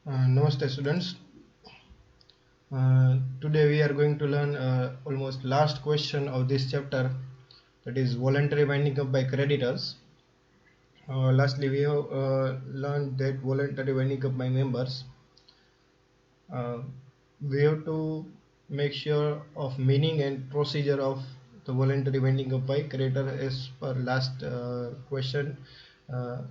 Namaste students. Today we are going to learn almost last question of this chapter, that is voluntary winding up by creditors. Lastly we have learned that voluntary winding up by members. Uh, we have to make sure of meaning and procedure of the voluntary winding up by creditor as per last question,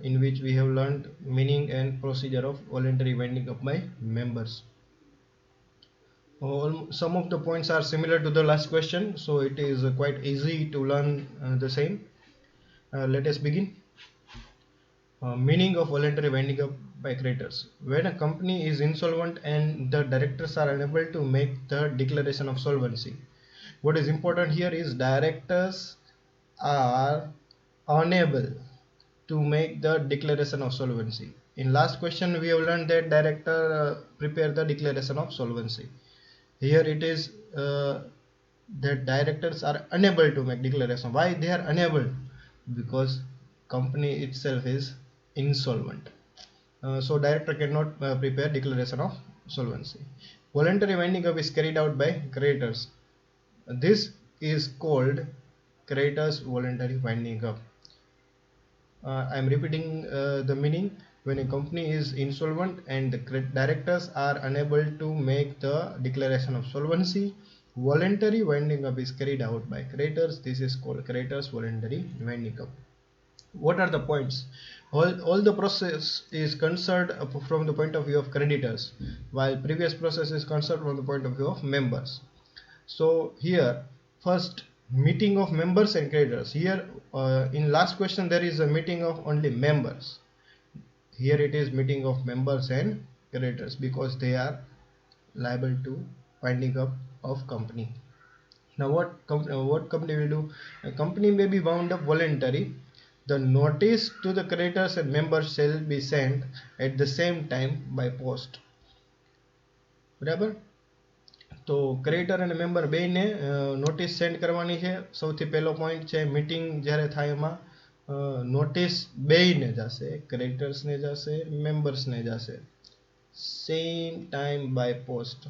in which we have learned meaning and procedure of voluntary winding up by members. Some of the points are similar to the last question, so it is quite easy to learn the same. Let us begin. Meaning of voluntary winding up by creditors. When a company is insolvent and the directors are unable to make the declaration of solvency, what is important here is directors are unable to make the declaration of solvency. In last question, we have learned that director prepare the declaration of solvency. Here it is that directors are unable to make declaration. Why they are unable? Because company itself is insolvent. So director cannot prepare declaration of solvency. Voluntary winding up is carried out by creditors. This is called creditors voluntary winding up. I am repeating the meaning. When a company is insolvent and the directors are unable to make the declaration of solvency, voluntary winding up is carried out by creditors. This is called creditors voluntary winding up. What are the points? All the process is concerned from the point of view of creditors, while previous process is concerned from the point of view of members. So here, first, meeting of members and creditors. Here in last question there is a meeting of only members. Here it is meeting of members and creditors, because they are liable to winding up of company. Now what company will do? A company may be wound up voluntary. The notice to the creditors and members shall be sent at the same time by post. બરાબર, તો creditor અને member બેયને notice send કરવાની છે. સૌથી પહેલો point છે meeting જ્યારે થાય એમાં નોટિસ બેયને જશે, ક્રેડિટર્સને જશે, મેમ્બર્સને જશે, સેમ ટાઈમ બાય પોસ્ટ.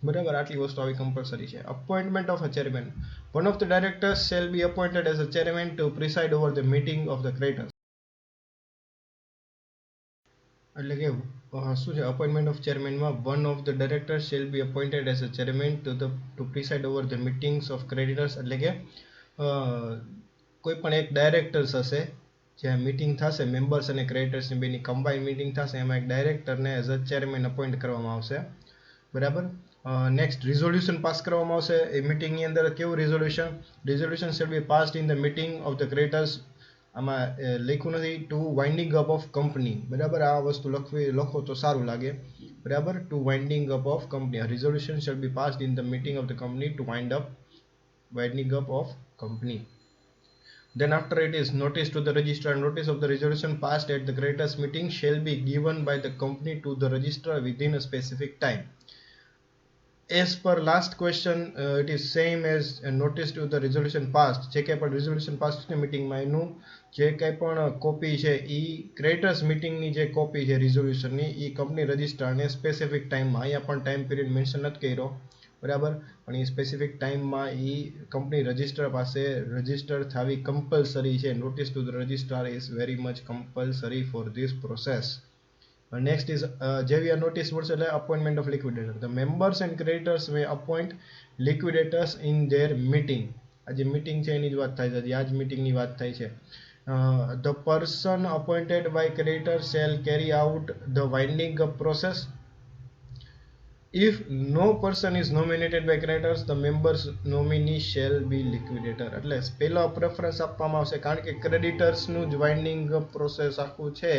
બરાબર, આટલી વસ્તુ આવી કમ્પલસરી છે. Appointment of a chairman. One of the directors shall be appointed as a chairman to preside over the meeting of the creditors. એટલે કે શું છે, અપોઇન્ટમેન્ટ ઓફ ચેરમેનમાં one of the director shall be appointed as a chairman to preside over the meetings of creditors. એટલે કે કોઈ પણ એક ડાયરેક્ટર્સ હશે, જ્યાં મીટિંગ થશે મેમ્બર્સ અને ક્રેડિટર્સની બેની કમ્બાઇન મીટિંગ થશે, એમાં એક ડાયરેક્ટરને એઝ અ ચેરમેન અપોઇન્ટ કરવામાં આવશે. બરાબર. નેક્સ્ટ, રિઝોલ્યુશન પાસ કરવામાં આવશે એ મીટિંગની અંદર. કેવું resolution shall be passed in the meeting of the creditors. આમાં લખ્યું નથી to winding up of company. બરાબર, આ વસ્તુ લખો તો સારું લાગે. બરાબર, to winding up of company. Resolution shall be passed in the meeting of the company to winding up of company. Then after it is notice to the registrar. Notice of the resolution passed at the creditors meeting shall be given by the company to the registrar within a specific time. As per last question, it is same as notice to the resolution passed. જે કંઈ પણ resolution passed છે મીટિંગમાં, એનું જે કંઈ પણ copy છે એ ક્રેડિટર્સ મિટિંગની જે કોપી છે રિઝોલ્યુશનની, એ કંપની રજિસ્ટ્રારને સ્પેસિફિક ટાઈમમાં, અહીંયા પણ ટાઈમ પીરિયડ મેન્શન નથી કર્યો, બરાબર, પણ એ સ્પેસિફિક ટાઈમમાં એ કંપની રજિસ્ટર પાસે રજિસ્ટર થવી કમ્પલસરી છે. Notice to the registrar is very much compulsory for this process. Next is JVR notice મળશે એટલે appointment of liquidator. The members and creditors may appoint liquidators in their meeting. આ જે meeting છે એની જ વાત થાય છે, આ જ મીટિંગની વાત થાય છે. The person appointed by creditor shall carry out the winding up process. If no person is nominated by creditors, the members nominee shall be liquidator. એટલે પહેલો પ્રેફરન્સ આપવામાં આવશે, કારણ કે ક્રેડિટર્સનું જ વાઇન્ડિંગ અપ પ્રોસેસ આખું છે,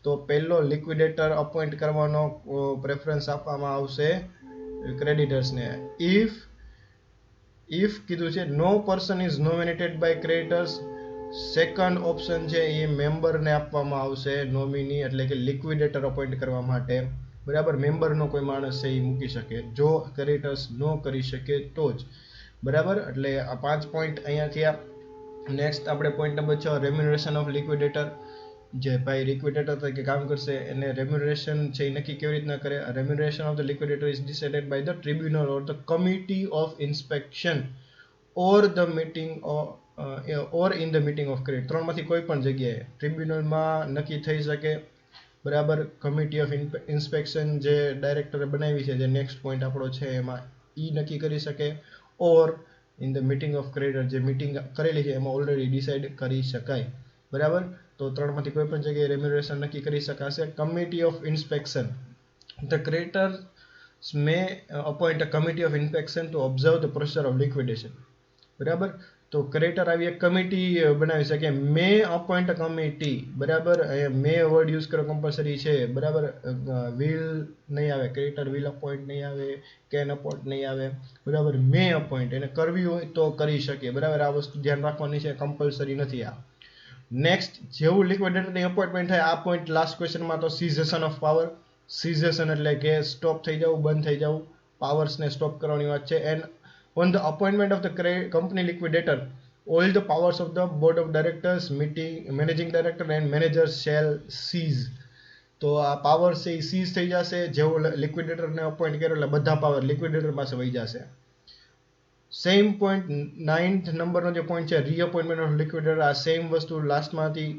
તો પહેલો લિક્વિડેટર અપોઇન્ટ કરવાનો પ્રેફરન્સ આપવામાં આવશે ક્રેડિટર્સને. ઇફ કીધું છે no person is nominated by creditors, second option છે એ મેમ્બરને આપવામાં આવશે નોમિની, એટલે કે લિક્વિડેટર અપોઇન્ટ કરવા માટે. બરાબર, મેમ્બરનો કોઈ માણસ છે એ મૂકી શકે, જો ક્રેડિટર્સ નો કરી શકે તો જ. બરાબર, એટલે આ 5 પોઈન્ટ અહીંયા થયા. નેક્સ્ટ આપણે પોઈન્ટ નંબર 6, રેમ્યુનરેશન ઓફ લિક્વિડેટર. જે ભાઈ લિક્વિડેટર તરીકે કામ કરશે એને રેમ્યુનરેશન છે એ નક્કી કેવી રીતના કરે. Remuneration of the liquidator is decided by the tribunal or the committee of inspection or the meeting or in the meeting of credit. ત્રણમાંથી કોઈ પણ જગ્યાએ ટ્રિબ્યુનલમાં નક્કી થઈ શકે, બરાબર. કમિટી ઓફ ઇન્સ્પેક્શન જે ડાયરેક્ટરે બનાવી છે, જે નેક્સ્ટ પોઈન્ટ આપણો છે એમાં ઈ નક્કી કરી શકે, ઓર in the meeting of creditor જે મીટિંગ કરેલી છે એમાં ઓલરેડી ડિસાઇડ કરી શકાય, બરાબર. તો ત્રણમાંથી કોઈ પણ જગ્યાએ રેમ્યુનરેશન નક્કી કરી શકાશે. Committee of inspection, the creditors may appoint a committee of inspection to observe the process of liquidation, બરાબર. તો ક્રેડિટર આવી એક કમિટી બનાવી શકે. મે અપોઇન્ટ અ કમિટી, બરાબર. મે વર્ડ યુઝ કરો કમ્પલસરી છે, બરાબર. વિલ નહીં આવે, ક્રેડિટર વિલ અપોઇન્ટ નહીં આવે, કેન અપોઇન્ટ નહીં આવે, બરાબર. મે અપોઇન્ટ, એને કરવી હોય તો કરી શકે, બરાબર. આ વસ્તુ ધ્યાન રાખવાની છે, કમ્પલસરી નથી આ. નેક્સ્ટ, જેવું લિક્વિડેટરની અપોઇન્ટમેન્ટ થાય, આ પોઈન્ટ લાસ્ટ ક્વેશ્ચનમાં તો સીઝેશન ઓફ પાવર. સીઝેશન એટલે કે સ્ટોપ થઈ જવું, બંધ થઈ જવું, પાવર્સને સ્ટોપ કરવાની વાત છે. And on the appointment of the company liquidator, all the powers of the board of directors, managing director and managers shall cease. તો આ પાવર છે એ સીઝ થઈ જશે. જેવું લિક્વિડેટરને અપોઇન્ટ કર્યો એટલે બધા પાવર લિક્વિડેટર પાસે વહી જશે. સેમ પોઈન્ટ 9th નંબરનો જે પોઈન્ટ છે, રીઅપોઇન્ટમેન્ટ ઓફ લિક્વિડેટર, આ સેમ વસ્તુ લાસ્ટમાંથી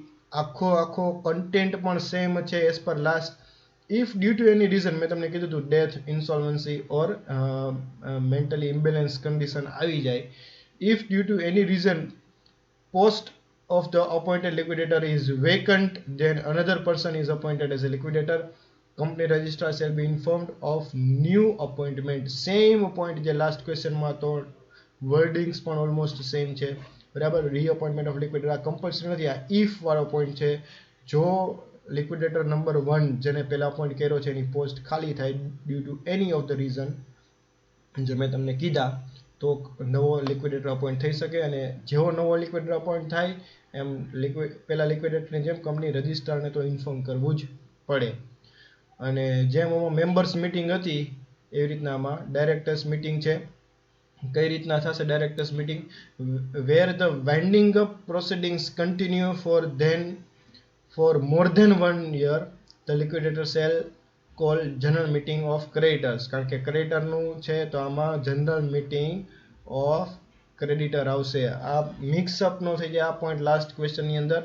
આખો કન્ટેન્ટ પણ સેમ છે as per last. If due to any reason, મેં તમને કીધું હતું death, insolvency or mentally imbalance condition આવી જાય, if due to any reason post of the appointed liquidator is vacant, then another person is appointed as a liquidator. Company registrar shall be informed of new appointment. Same point જે last ક્વેશ્ચનમાં તો wordings પણ almost same છે, બરાબર. રીઅપોઇન્ટમેન્ટ of liquidator આ compulsory નથી, આ if વાળો point છે. જો લિક્વિડેટર નંબર 1 જેને પહેલા અપોઇન્ટ કર્યો છે એની પોસ્ટ ખાલી થાય due to any of the reason જે મેં તમને કીધા, તો નવો લિક્વિડેટર અપોઇન્ટ થઈ શકે. અને જેવો નવો લિક્વિડેટર અપોઇન્ટ થાય એમ પહેલા લિક્વિડેટરની જેમ કંપની રજિસ્ટ્રારને તો ઇન્ફોર્મ કરવું જ પડે. અને જેમ આમાં મેમ્બર્સ મિટિંગ હતી એવી રીતના આમાં ડાયરેક્ટર્સ મિટિંગ છે. કઈ રીતના થશે directors meeting? Where the winding up proceedings continue for more than 1 year, the liquidator shall call general meeting of creditors. કારણ કે ક્રેડિટરનું છે તો આમાં જનરલ મીટિંગ ઓફ ક્રેડિટર આવશે. આ મિક્સઅપ નો થઈ જાય. આ પોઈન્ટ લાસ્ટ ક્વેશ્ચનની અંદર,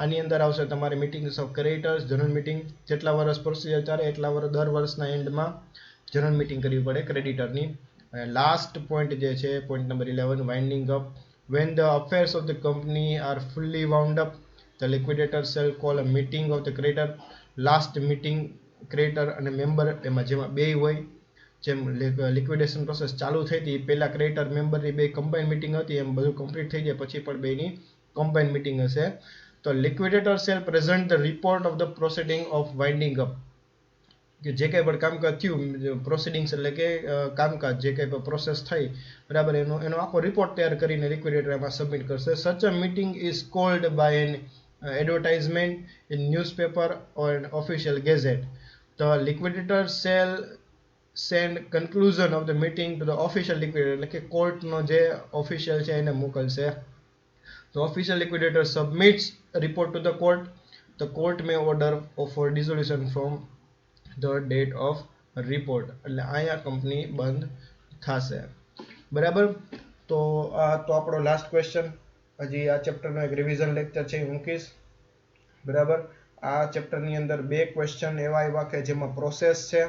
આની અંદર આવશે તમારે meetings of creditors, general meeting. જેટલા વર્ષ પ્રોસિજર ચાલે એટલા વર્ષ, દર વર્ષના એન્ડમાં જનરલ મીટિંગ કરવી પડે ક્રેડિટરની. લાસ્ટ પોઈન્ટ જે છે, point number 11, winding up. when the affairs of the company are fully wound up, the liquidator shall call a meeting of the creditor. Last meeting creditor અને મેમ્બર એમાં જેમાં બે હોય, જેમ લિક્વિડેશન પ્રોસેસ ચાલુ થઈ હતી પહેલા ક્રેડિટર મેમ્બરની બે કમ્બાઇન મીટિંગ હતી, એમ બધું કમ્પ્લીટ થઈ જાય પછી પણ બેની કમ્બાઇન મીટિંગ હશે. તો liquidator shall present the report of the proceeding of winding up, કે જે કંઈ પણ કામકાજ થયું, પ્રોસિડિંગ્સ એટલે કે કામકાજ જે કંઈ પણ પ્રોસેસ થઈ, બરાબર, એનો આખો રિપોર્ટ તૈયાર કરીને લિક્વિડેટર એમાં સબમિટ કરશે. Such a meeting is called by an advertisement in newspaper or an official gazette. The liquidator shall send conclusion of the meeting to the official liquidator, એટલે કે કોર્ટનો જે ઓફિશિયલ છે એને મોકલશે. The official liquidator submits a report to the court. The court may order for dissolution from the date of report. એટલે અહીંયા company બંધ થશે, બરાબર. તો આ તો આપણો લાસ્ટ ક્વેશ્ચન. હજી આ ચેપ્ટરનો એક રિવિઝન લેક્ચર છે હું મૂકીશ, બરાબર. આ ચેપ્ટરની અંદર બે ક્વેશ્ચન એવા આવ્યા કે જેમાં પ્રોસેસ છે.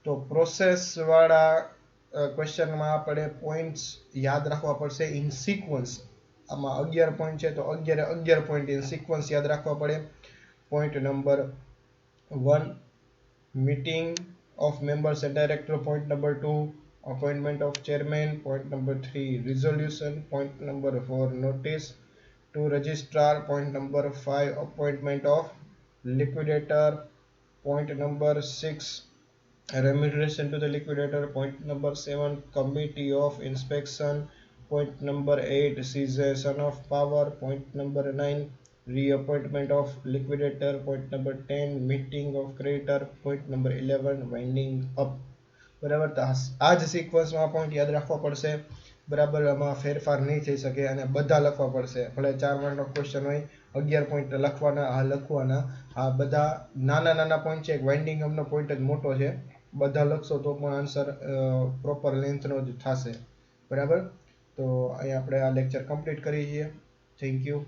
તો પ્રોસેસ વાળા ક્વેશ્ચનમાં આપણે પોઈન્ટ્સ યાદ રાખવા પડશે ઇન સિક્વન્સ. આમાં 11 પોઈન્ટ છે તો 11 પોઈન્ટ ઇન સિક્વન્સ યાદ રાખવા પડે. Point number 1, meeting of members and director. Point number 2, appointment of chairman. Point number 3, resolution. Point number 4, notice to registrar. Point number 5, appointment of liquidator. Point number 6, remuneration to the liquidator. Point number 7, committee of inspection. Point number 8, cessation of power. Point number 9, reappointment of liquidator. Point number 10, meeting of creditor. Point number 11, winding up. બરાબર. તો આ જ સિક્વન્સમાં point યાદ રાખવા પડશે, બરાબર. આમાં ફેરફાર નહીં થઈ શકે અને બધા લખવા પડશે. ભલે 4 માર્કનો ક્વેશ્ચન હોય 11 પોઈન્ટ લખવાના, આ લખવાના. આ બધા નાના નાના પોઈન્ટ છે. એક વાઇન્ડિંગ અપનો પોઈન્ટ જ મોટો છે. બધા લખશો તો પણ આન્સર પ્રોપર લેન્થનો જ થશે. બરાબર? તો અહીં આપણે આ લેક્ચર કમ્પ્લીટ કરીએ છીએ. Thank you.